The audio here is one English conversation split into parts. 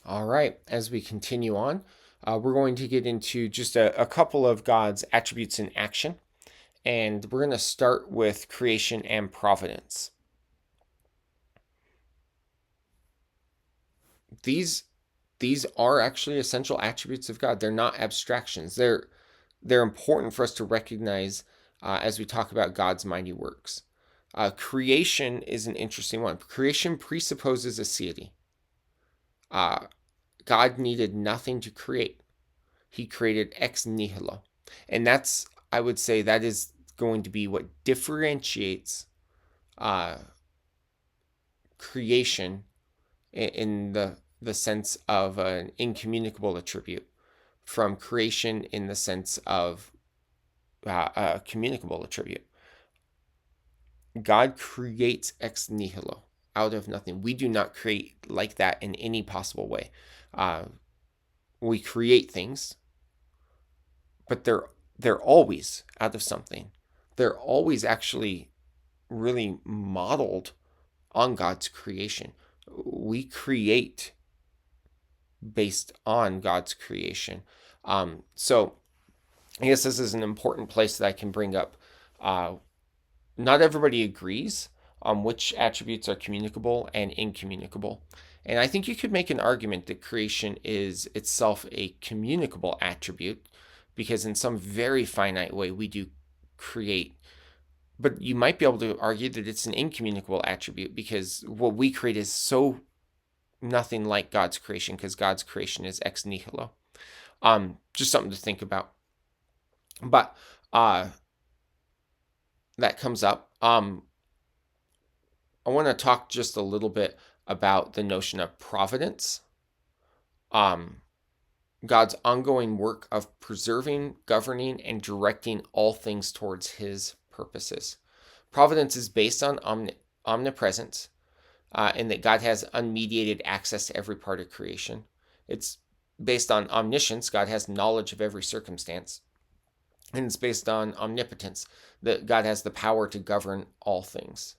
All right, as we continue on, we're going to get into just a couple of God's attributes in action, and we're going to start with creation and providence. These these are actually essential attributes of God. They're not abstractions. They're important for us to recognize as we talk about God's mighty works. Creation is an interesting one. Creation presupposes aseity. Uh, God needed nothing to create. He created ex nihilo. And that's, I would say, that is going to be what differentiates uh, creation in the sense of an incommunicable attribute from creation in the sense of a communicable attribute. God creates ex nihilo, out of nothing. We do not create like that in any possible way. We create things, but they're always out of something. They're always actually really modeled on God's creation. We create based on God's creation. So I guess this is an important place that I can bring up. Not everybody agrees on which attributes are communicable and incommunicable. And I think you could make an argument that creation is itself a communicable attribute because, in some very finite way, we do create. But you might be able to argue that it's an incommunicable attribute because what we create is so nothing like God's creation because God's creation is ex nihilo. Just something to think about. But that comes up. I want to talk just a little bit about the notion of providence. God's ongoing work of preserving, governing, and directing all things towards his purposes. Providence is based on omnipresence, in that God has unmediated access to every part of creation. It's based on omniscience. God has knowledge of every circumstance. And it's based on omnipotence, that God has the power to govern all things.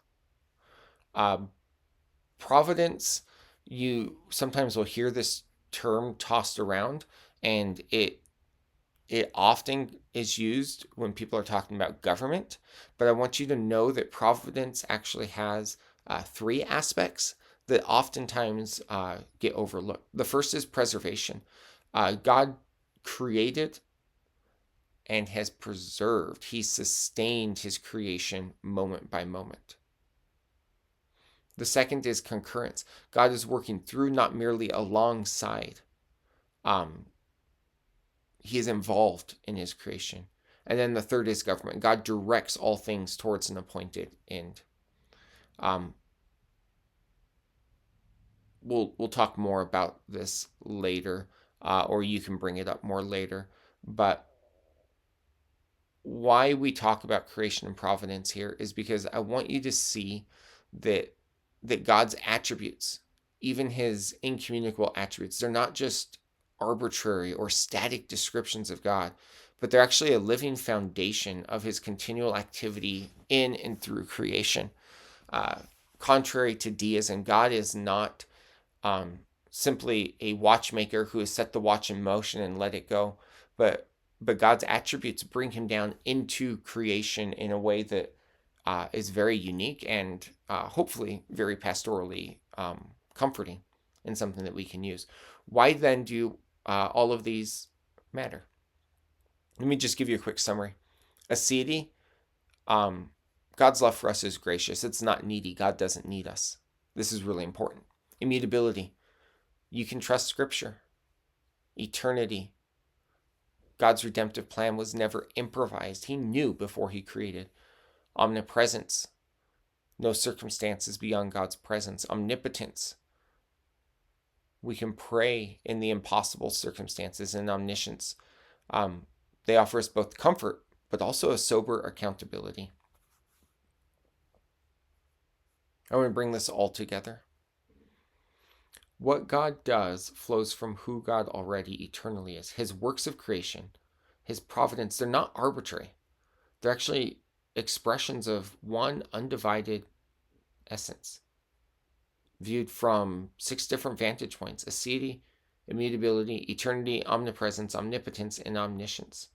Providence, you sometimes will hear this term tossed around, and it often is used when people are talking about government. But I want you to know that providence actually has three aspects that oftentimes get overlooked. The first is preservation. God created and has preserved. He sustained his creation moment by moment. The second is concurrence. God is working through, not merely alongside. He is involved in his creation. And then the third is government. God directs all things towards an appointed end. We'll talk more about this later, or you can bring it up more later. But why we talk about creation and providence here is because I want you to see that God's attributes, even his incommunicable attributes, they're not just arbitrary or static descriptions of God, but they're actually a living foundation of his continual activity in and through creation. Contrary to deism, God is not simply a watchmaker who has set the watch in motion and let it go, but God's attributes bring him down into creation in a way that is very unique and hopefully very pastorally comforting and something that we can use. Why then do all of these matter? Let me just give you a quick summary. Aseity, God's love for us is gracious. It's not needy. God doesn't need us. This is really important. Immutability, you can trust Scripture. Eternity, God's redemptive plan was never improvised. He knew before he created. Omnipresence, no circumstances beyond God's presence. Omnipotence, we can pray in the impossible circumstances. And omniscience, they offer us both comfort, but also a sober accountability. I want to bring this all together. What God does flows from who God already eternally is. His works of creation, his providence, they're not arbitrary. They're actually expressions of one undivided essence, viewed from 6 different vantage points. Aseity, immutability, eternity, omnipresence, omnipotence, and omniscience.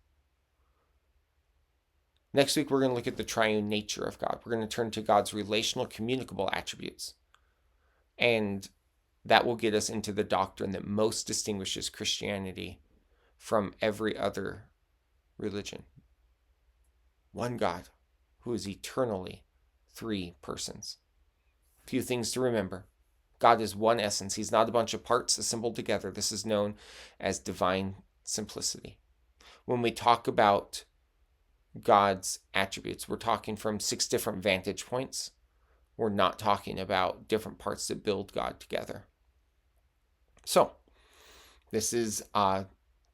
Next week, we're going to look at the triune nature of God. We're going to turn to God's relational, communicable attributes. And that will get us into the doctrine that most distinguishes Christianity from every other religion. One God who is eternally three persons. A few things to remember. God is one essence. He's not a bunch of parts assembled together. This is known as divine simplicity. When we talk about God's attributes, we're talking from 6 different vantage points. We're not talking about different parts that build God together. So, this is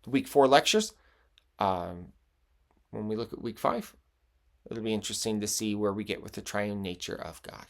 week 4 lectures. When we look at week 5, it'll be interesting to see where we get with the triune nature of God.